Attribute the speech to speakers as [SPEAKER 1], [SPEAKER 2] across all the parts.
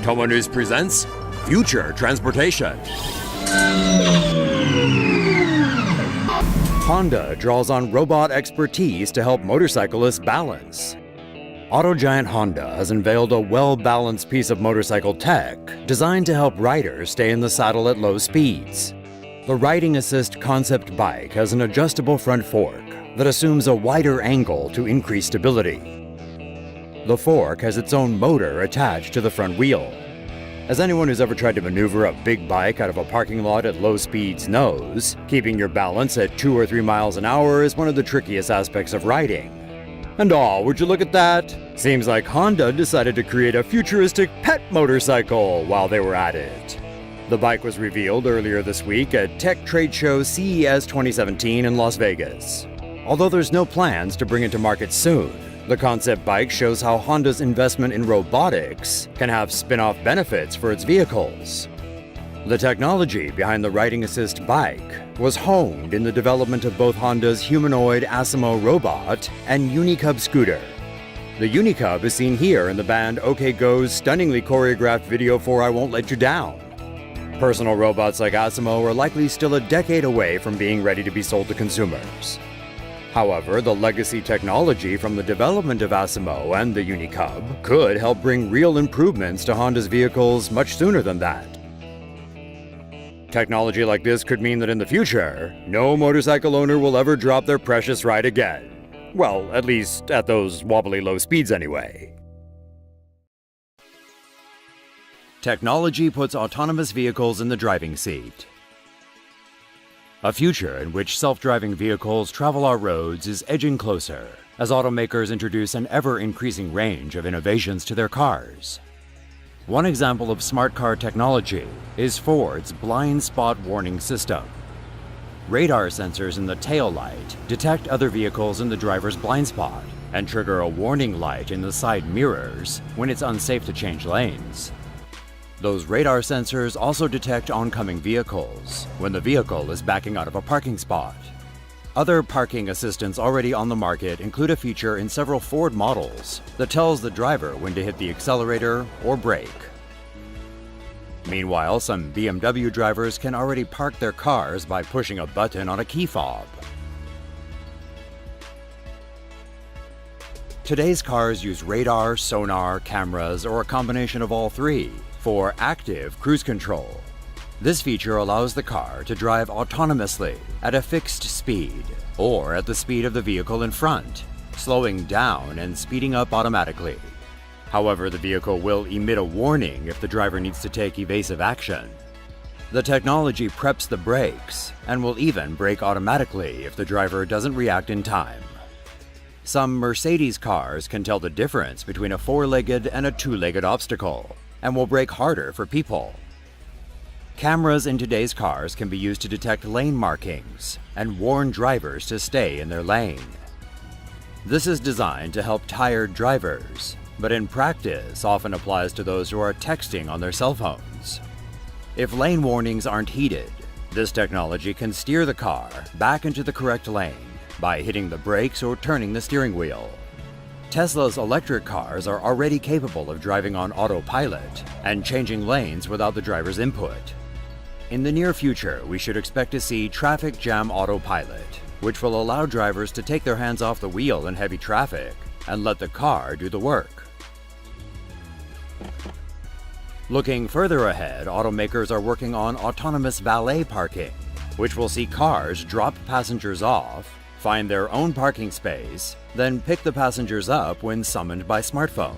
[SPEAKER 1] Tomo News presents Future Transportation. Honda draws on robot expertise to help motorcyclists balance. Auto giant Honda has unveiled a well-balanced piece of motorcycle tech designed to help riders stay in the saddle at low speeds. The Riding Assist concept bike has an adjustable front fork that assumes a wider angle to increase stability. The fork has its own motor attached to the front wheel. As anyone who's ever tried to maneuver a big bike out of a parking lot at low speeds knows, keeping your balance at 2 or 3 miles an hour is one of the trickiest aspects of riding. And would you look at that? Seems like Honda decided to create a futuristic pet motorcycle while they were at it. The bike was revealed earlier this week at tech trade show CES 2017 in Las Vegas. Although there's no plans to bring it to market soon, the concept bike shows how Honda's investment in robotics can have spin-off benefits for its vehicles. The technology behind the Riding Assist bike was honed in the development of both Honda's humanoid Asimo robot and Unicub scooter. The Unicub is seen here in the band OK Go's stunningly choreographed video for I Won't Let You Down. Personal robots like Asimo are likely still a decade away from being ready to be sold to consumers. However, the legacy technology from the development of Asimo and the Unicub could help bring real improvements to Honda's vehicles much sooner than that. Technology like this could mean that in the future, no motorcycle owner will ever drop their precious ride again. Well, at least at those wobbly low speeds anyway. Technology puts autonomous vehicles in the driving seat. A future in which self-driving vehicles travel our roads is edging closer as automakers introduce an ever-increasing range of innovations to their cars. One example of smart car technology is Ford's blind spot warning system. Radar sensors in the tail light detect other vehicles in the driver's blind spot and trigger a warning light in the side mirrors when it's unsafe to change lanes. Those radar sensors also detect oncoming vehicles when the vehicle is backing out of a parking spot. Other parking assistants already on the market include a feature in several Ford models that tells the driver when to hit the accelerator or brake. Meanwhile, some BMW drivers can already park their cars by pushing a button on a key fob. Today's cars use radar, sonar, cameras, or a combination of all three for active cruise control. This feature allows the car to drive autonomously at a fixed speed or at the speed of the vehicle in front, slowing down and speeding up automatically. However, the vehicle will emit a warning if the driver needs to take evasive action. The technology preps the brakes and will even brake automatically if the driver doesn't react in time. Some Mercedes cars can tell the difference between a four-legged and a two-legged obstacle and will brake harder for people. Cameras in today's cars can be used to detect lane markings and warn drivers to stay in their lane. This is designed to help tired drivers, but in practice often applies to those who are texting on their cell phones. If lane warnings aren't heeded, this technology can steer the car back into the correct lane by hitting the brakes or turning the steering wheel. Tesla's electric cars are already capable of driving on autopilot and changing lanes without the driver's input. In the near future, we should expect to see traffic jam autopilot, which will allow drivers to take their hands off the wheel in heavy traffic and let the car do the work. Looking further ahead, automakers are working on autonomous valet parking, which will see cars drop passengers off, find their own parking space, then pick the passengers up when summoned by smartphone.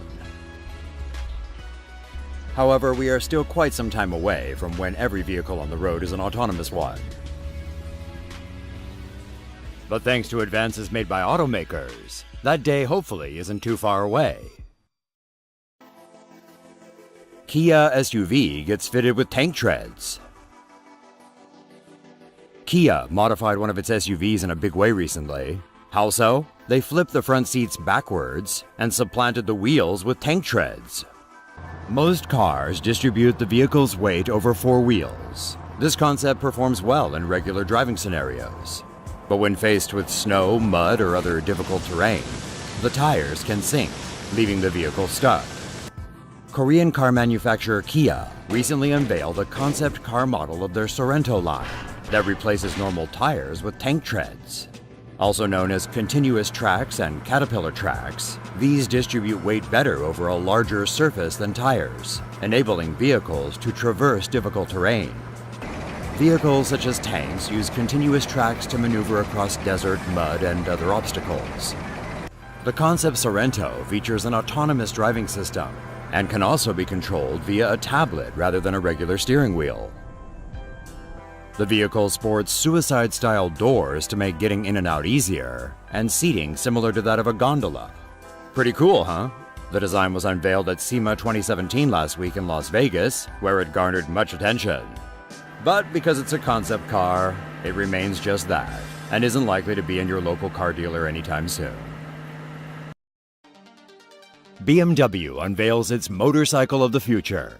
[SPEAKER 1] However, we are still quite some time away from when every vehicle on the road is an autonomous one. But thanks to advances made by automakers, that day hopefully isn't too far away. Kia SUV gets fitted with tank treads. Kia modified one of its SUVs in a big way recently. How so? They flipped the front seats backwards and supplanted the wheels with tank treads. Most cars distribute the vehicle's weight over 4 wheels. This concept performs well in regular driving scenarios. But when faced with snow, mud, or other difficult terrain, the tires can sink, leaving the vehicle stuck. Korean car manufacturer Kia recently unveiled a concept car model of their Sorento line that replaces normal tires with tank treads. Also known as continuous tracks and caterpillar tracks, these distribute weight better over a larger surface than tires, enabling vehicles to traverse difficult terrain. Vehicles such as tanks use continuous tracks to maneuver across desert, mud, and other obstacles. The concept Sorento features an autonomous driving system and can also be controlled via a tablet rather than a regular steering wheel. The vehicle sports suicide-style doors to make getting in and out easier, and seating similar to that of a gondola. Pretty cool, huh? The design was unveiled at SEMA 2017 last week in Las Vegas, where it garnered much attention. But because it's a concept car, it remains just that, and isn't likely to be in your local car dealer anytime soon. BMW unveils its motorcycle of the future.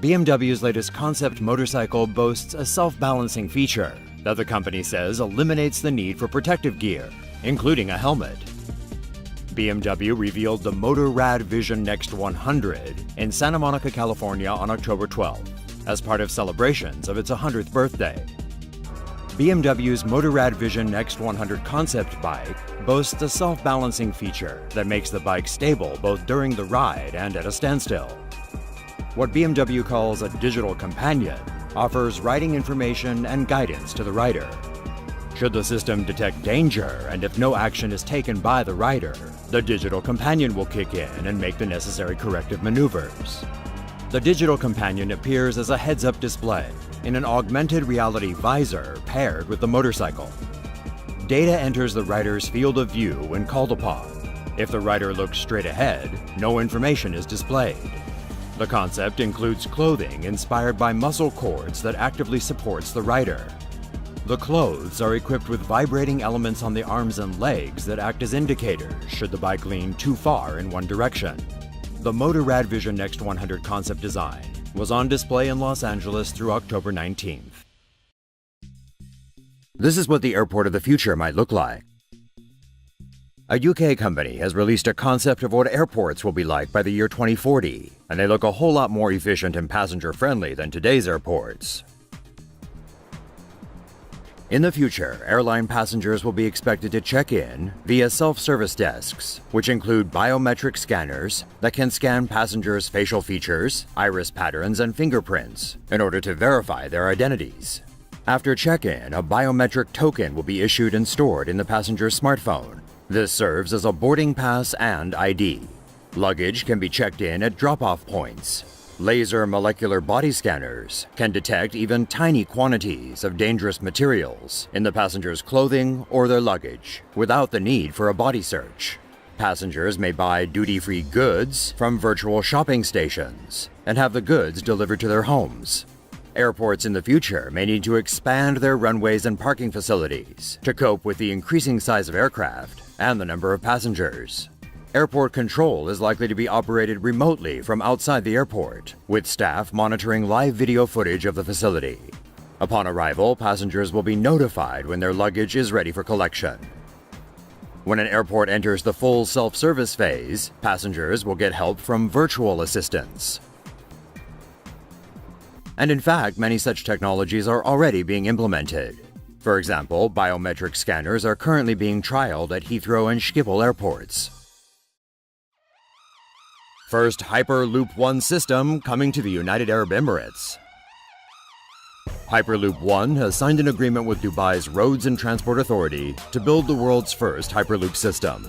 [SPEAKER 1] BMW's latest concept motorcycle boasts a self-balancing feature that the company says eliminates the need for protective gear, including a helmet. BMW revealed the Motorrad Vision Next 100 in Santa Monica, California on October 12th, as part of celebrations of its 100th birthday. BMW's Motorrad Vision Next 100 concept bike boasts a self-balancing feature that makes the bike stable both during the ride and at a standstill. What BMW calls a digital companion offers riding information and guidance to the rider. Should the system detect danger and if no action is taken by the rider, the digital companion will kick in and make the necessary corrective maneuvers. The digital companion appears as a heads-up display in an augmented reality visor paired with the motorcycle. Data enters the rider's field of view when called upon. If the rider looks straight ahead, no information is displayed. The concept includes clothing inspired by muscle cords that actively supports the rider. The clothes are equipped with vibrating elements on the arms and legs that act as indicators should the bike lean too far in one direction. The Motorrad Vision Next 100 concept design was on display in Los Angeles through October 19th. This is what the airport of the future might look like. A UK company has released a concept of what airports will be like by the year 2040, and they look a whole lot more efficient and passenger-friendly than today's airports. In the future, airline passengers will be expected to check in via self-service desks, which include biometric scanners that can scan passengers' facial features, iris patterns, and fingerprints in order to verify their identities. After check-in, a biometric token will be issued and stored in the passenger's smartphone. This serves as a boarding pass and ID. Luggage can be checked in at drop-off points. Laser molecular body scanners can detect even tiny quantities of dangerous materials in the passenger's clothing or their luggage without the need for a body search. Passengers may buy duty-free goods from virtual shopping stations and have the goods delivered to their homes. Airports in the future may need to expand their runways and parking facilities to cope with the increasing size of aircraft and the number of passengers. Airport control is likely to be operated remotely from outside the airport, with staff monitoring live video footage of the facility. Upon arrival, passengers will be notified when their luggage is ready for collection. When an airport enters the full self-service phase, passengers will get help from virtual assistants. And in fact, many such technologies are already being implemented. For example, biometric scanners are currently being trialed at Heathrow and Schiphol airports. First Hyperloop One system coming to the United Arab Emirates. Hyperloop One has signed an agreement with Dubai's Roads and Transport Authority to build the world's first Hyperloop system.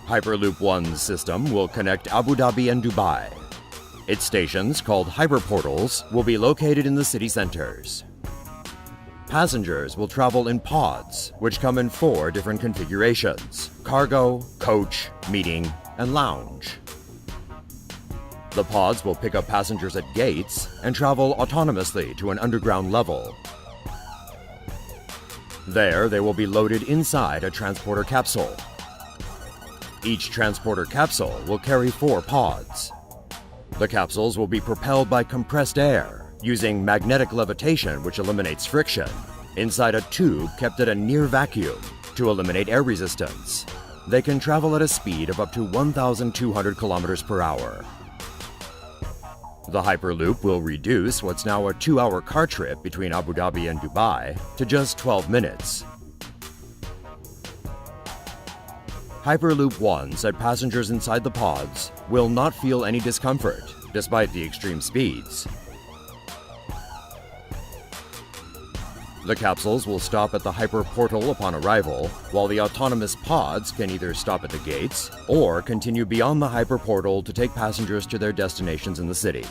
[SPEAKER 1] Hyperloop One's system will connect Abu Dhabi and Dubai. Its stations, called hyperportals, will be located in the city centers. Passengers will travel in pods, which come in 4 different configurations: cargo, coach, meeting, and lounge. The pods will pick up passengers at gates and travel autonomously to an underground level. There, they will be loaded inside a transporter capsule. Each transporter capsule will carry 4 pods. The capsules will be propelled by compressed air, using magnetic levitation which eliminates friction, inside a tube kept at a near vacuum to eliminate air resistance. They can travel at a speed of up to 1,200 kilometers per hour. The Hyperloop will reduce what's now a 2-hour car trip between Abu Dhabi and Dubai to just 12 minutes. Hyperloop One said passengers inside the pods will not feel any discomfort, despite the extreme speeds. The capsules will stop at the Hyper Portal upon arrival, while the autonomous pods can either stop at the gates or continue beyond the Hyper Portal to take passengers to their destinations in the city.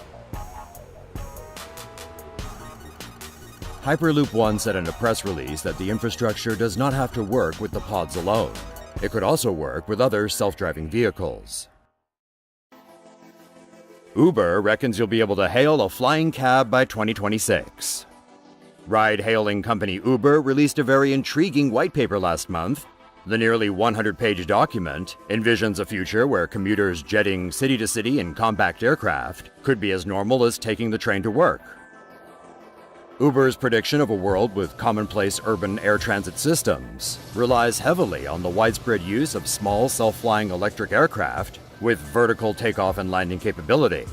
[SPEAKER 1] Hyperloop One said in a press release that the infrastructure does not have to work with the pods alone. It could also work with other self-driving vehicles. Uber reckons you'll be able to hail a flying cab by 2026. Ride-hailing company Uber released a very intriguing white paper last month. The nearly 100-page document envisions a future where commuters jetting city to city in compact aircraft could be as normal as taking the train to work. Uber's prediction of a world with commonplace urban air transit systems relies heavily on the widespread use of small self-flying electric aircraft with vertical takeoff and landing capability.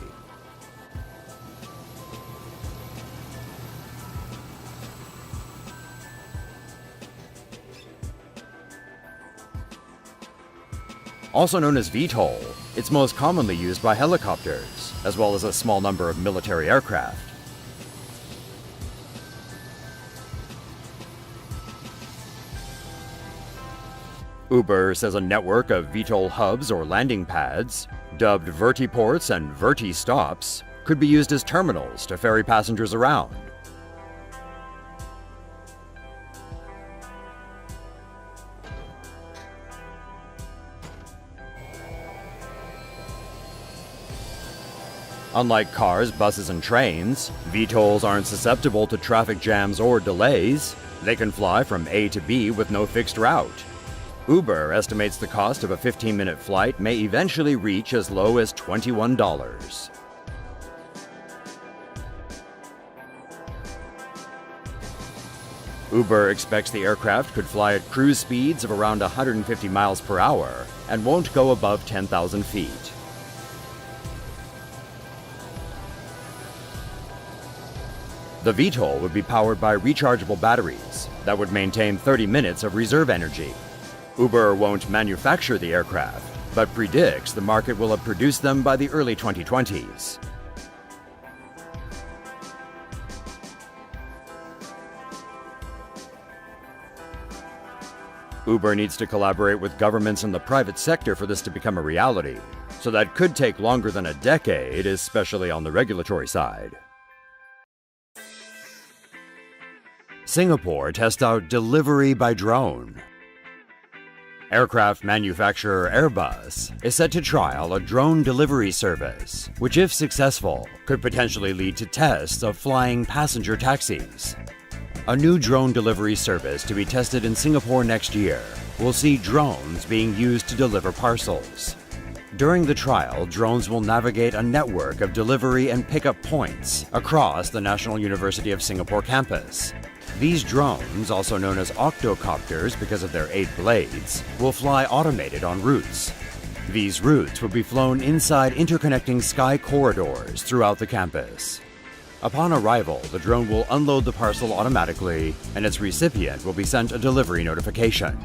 [SPEAKER 1] Also known as VTOL, it's most commonly used by helicopters, as well as a small number of military aircraft. Uber says a network of VTOL hubs or landing pads, dubbed vertiports and verti-stops, could be used as terminals to ferry passengers around. Unlike cars, buses, and trains, VTOLs aren't susceptible to traffic jams or delays. They can fly from A to B with no fixed route. Uber estimates the cost of a 15-minute flight may eventually reach as low as $21. Uber expects the aircraft could fly at cruise speeds of around 150 miles per hour and won't go above 10,000 feet. The VTOL would be powered by rechargeable batteries that would maintain 30 minutes of reserve energy. Uber won't manufacture the aircraft, but predicts the market will have produced them by the early 2020s. Uber needs to collaborate with governments and the private sector for this to become a reality, so that could take longer than a decade, especially on the regulatory side. Singapore tests out delivery by drone. Aircraft manufacturer Airbus is set to trial a drone delivery service, which, if successful, could potentially lead to tests of flying passenger taxis. A new drone delivery service to be tested in Singapore next year will see drones being used to deliver parcels. During the trial, drones will navigate a network of delivery and pickup points across the National University of Singapore campus. These drones, also known as octocopters because of their 8 blades, will fly automated on routes. These routes will be flown inside interconnecting sky corridors throughout the campus. Upon arrival, the drone will unload the parcel automatically, and its recipient will be sent a delivery notification.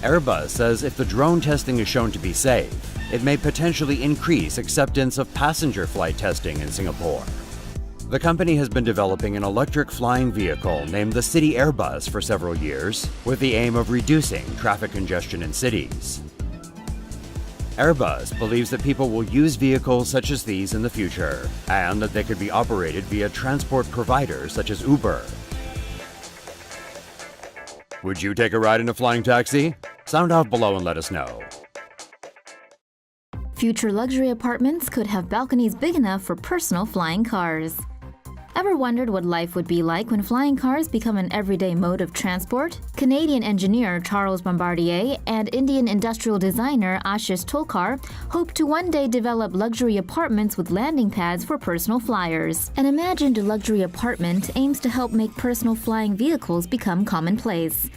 [SPEAKER 1] Airbus says if the drone testing is shown to be safe, it may potentially increase acceptance of passenger flight testing in Singapore. The company has been developing an electric flying vehicle named the City Airbus for several years, with the aim of reducing traffic congestion in cities. Airbus believes that people will use vehicles such as these in the future, and that they could be operated via transport providers such as Uber. Would you take a ride in a flying taxi? Sound off below and let us know.
[SPEAKER 2] Future luxury apartments could have balconies big enough for personal flying cars. Ever wondered what life would be like when flying cars become an everyday mode of transport? Canadian engineer Charles Bombardier and Indian industrial designer Ashish Tolkar hope to one day develop luxury apartments with landing pads for personal flyers. An imagined luxury apartment aims to help make personal flying vehicles become commonplace.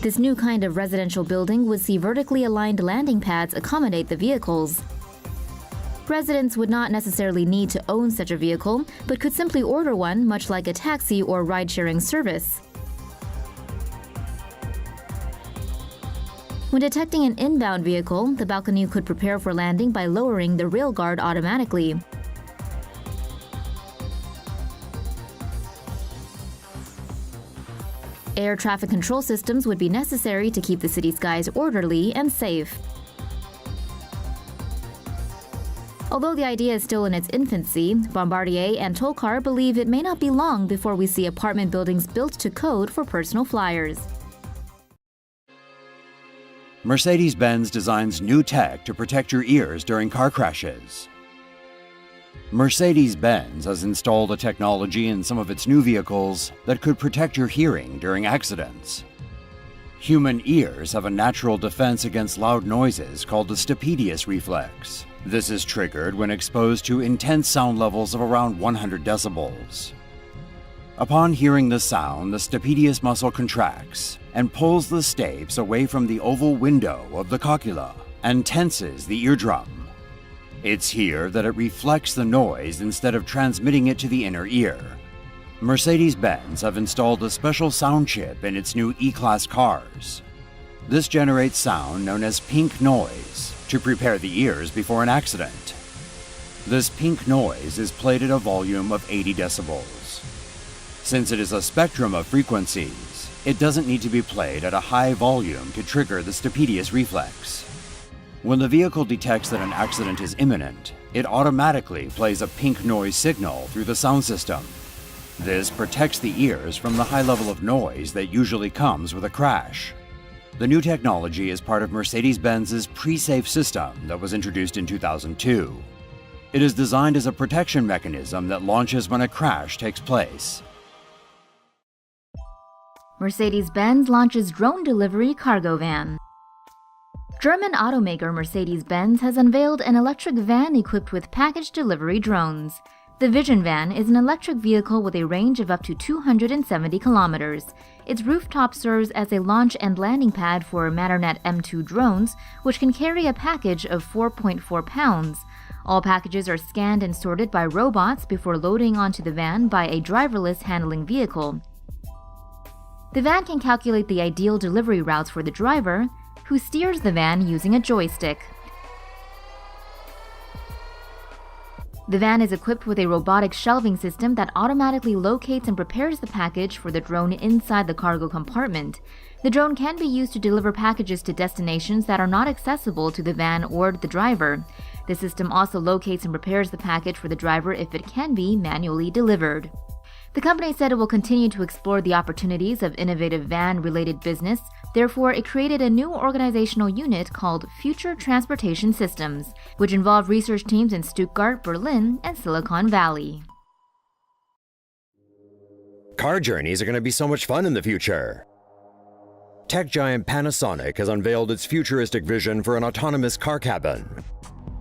[SPEAKER 2] This new kind of residential building would see vertically aligned landing pads accommodate the vehicles. Residents would not necessarily need to own such a vehicle, but could simply order one, much like a taxi or ride-sharing service. When detecting an inbound vehicle, the balcony could prepare for landing by lowering the rail guard automatically. Air traffic control systems would be necessary to keep the city skies orderly and safe. Although the idea is still in its infancy, Bombardier and Tolkar believe it may not be long before we see apartment buildings built to code for personal flyers.
[SPEAKER 1] Mercedes-Benz designs new tech to protect your ears during car crashes. Mercedes-Benz has installed a technology in some of its new vehicles that could protect your hearing during accidents. Human ears have a natural defense against loud noises called the stapedius reflex. This is triggered when exposed to intense sound levels of around 100 decibels. Upon hearing the sound, the stapedius muscle contracts and pulls the stapes away from the oval window of the cochlea and tenses the eardrum. It's here that it reflects the noise instead of transmitting it to the inner ear. Mercedes-Benz have installed a special sound chip in its new E-Class cars. This generates sound known as pink noise to prepare the ears before an accident. This pink noise is played at a volume of 80 decibels. Since it is a spectrum of frequencies, it doesn't need to be played at a high volume to trigger the stapedius reflex. When the vehicle detects that an accident is imminent, it automatically plays a pink noise signal through the sound system. This protects the ears from the high level of noise that usually comes with a crash. The new technology is part of Mercedes-Benz's pre-safe system that was introduced in 2002. It is designed as a protection mechanism that launches when a crash takes place.
[SPEAKER 2] Mercedes-Benz launches drone delivery cargo van. German automaker Mercedes-Benz has unveiled an electric van equipped with package delivery drones. The Vision van is an electric vehicle with a range of up to 270 kilometers. Its rooftop serves as a launch and landing pad for Matternet M2 drones, which can carry a package of 4.4 pounds. All packages are scanned and sorted by robots before loading onto the van by a driverless handling vehicle. The van can calculate the ideal delivery routes for the driver, who steers the van using a joystick. The van is equipped with a robotic shelving system that automatically locates and prepares the package for the drone inside the cargo compartment. The drone can be used to deliver packages to destinations that are not accessible to the van or the driver. The system also locates and prepares the package for the driver if it can be manually delivered. The company said it will continue to explore the opportunities of innovative van-related business. Therefore, it created a new organizational unit called Future Transportation Systems, which involved research teams in Stuttgart, Berlin, and Silicon Valley.
[SPEAKER 1] Car journeys are going to be so much fun in the future. Tech giant Panasonic has unveiled its futuristic vision for an autonomous car cabin.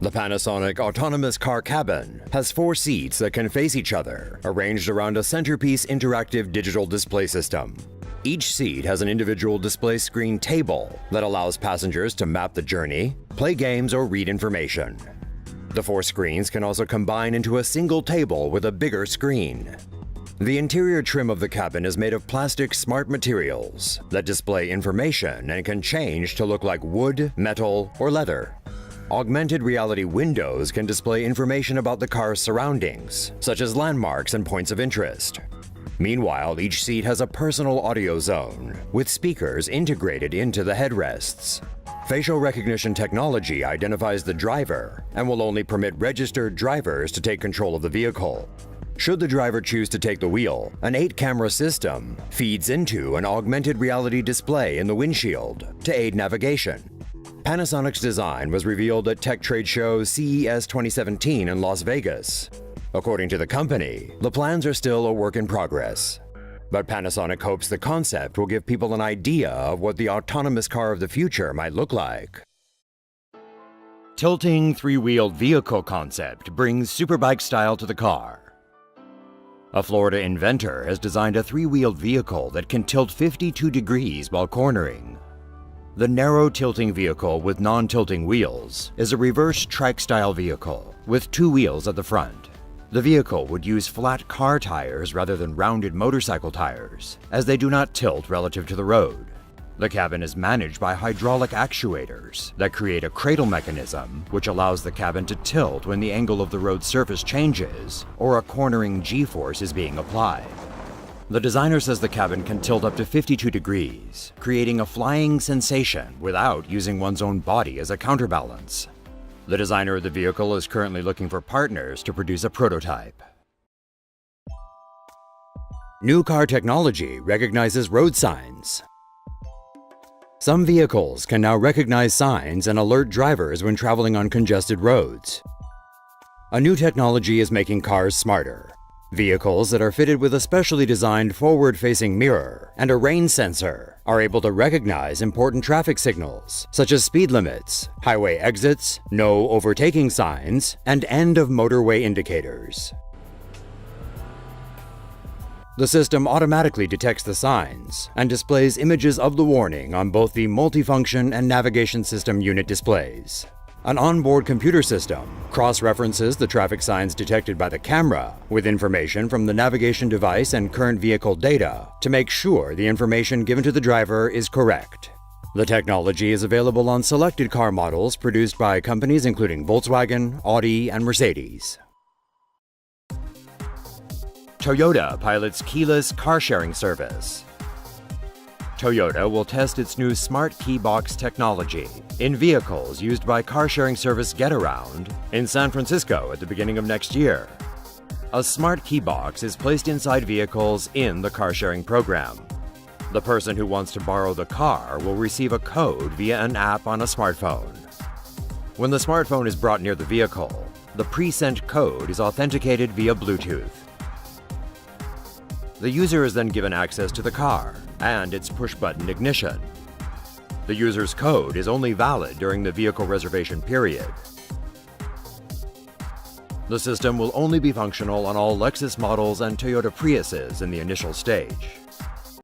[SPEAKER 1] The Panasonic Autonomous Car Cabin has 4 seats that can face each other, arranged around a centerpiece interactive digital display system. Each seat has an individual display screen table that allows passengers to map the journey, play games, or read information. The 4 screens can also combine into a single table with a bigger screen. The interior trim of the cabin is made of plastic smart materials that display information and can change to look like wood, metal, or leather. Augmented reality windows can display information about the car's surroundings, such as landmarks and points of interest. Meanwhile, each seat has a personal audio zone, with speakers integrated into the headrests. Facial recognition technology identifies the driver and will only permit registered drivers to take control of the vehicle. Should the driver choose to take the wheel, an 8-camera system feeds into an augmented reality display in the windshield to aid navigation. Panasonic's design was revealed at tech trade show CES 2017 in Las Vegas. According to the company, the plans are still a work in progress. But Panasonic hopes the concept will give people an idea of what the autonomous car of the future might look like. Tilting 3-wheeled vehicle concept brings superbike style to the car. A Florida inventor has designed a three-wheeled vehicle that can tilt 52 degrees while cornering. The narrow tilting vehicle with non-tilting wheels is a reverse trike-style vehicle with two wheels at the front. The vehicle would use flat car tires rather than rounded motorcycle tires, as they do not tilt relative to the road. The cabin is managed by hydraulic actuators that create a cradle mechanism which allows the cabin to tilt when the angle of the road surface changes or a cornering G-force is being applied. The designer says the cabin can tilt up to 52 degrees, creating a flying sensation without using one's own body as a counterbalance. The designer of the vehicle is currently looking for partners to produce a prototype. New car technology recognizes road signs. Some vehicles can now recognize signs and alert drivers when traveling on congested roads. A new technology is making cars smarter. Vehicles that are fitted with a specially designed forward-facing mirror and a rain sensor are able to recognize important traffic signals, such as speed limits, highway exits, no overtaking signs, and end of motorway indicators. The system automatically detects the signs and displays images of the warning on both the multifunction and navigation system unit displays. An onboard computer system cross-references the traffic signs detected by the camera with information from the navigation device and current vehicle data to make sure the information given to the driver is correct. The technology is available on selected car models produced by companies including Volkswagen, Audi, and Mercedes. Toyota pilots keyless car-sharing service. Toyota will test its new smart key box technology in vehicles used by car-sharing service Getaround in San Francisco at the beginning of next year. A smart key box is placed inside vehicles in the car-sharing program. The person who wants to borrow the car will receive a code via an app on a smartphone. When the smartphone is brought near the vehicle, the pre-sent code is authenticated via Bluetooth. The user is then given access to the car and its push-button ignition. The user's code is only valid during the vehicle reservation period. The system will only be functional on all Lexus models and Toyota Priuses in the initial stage.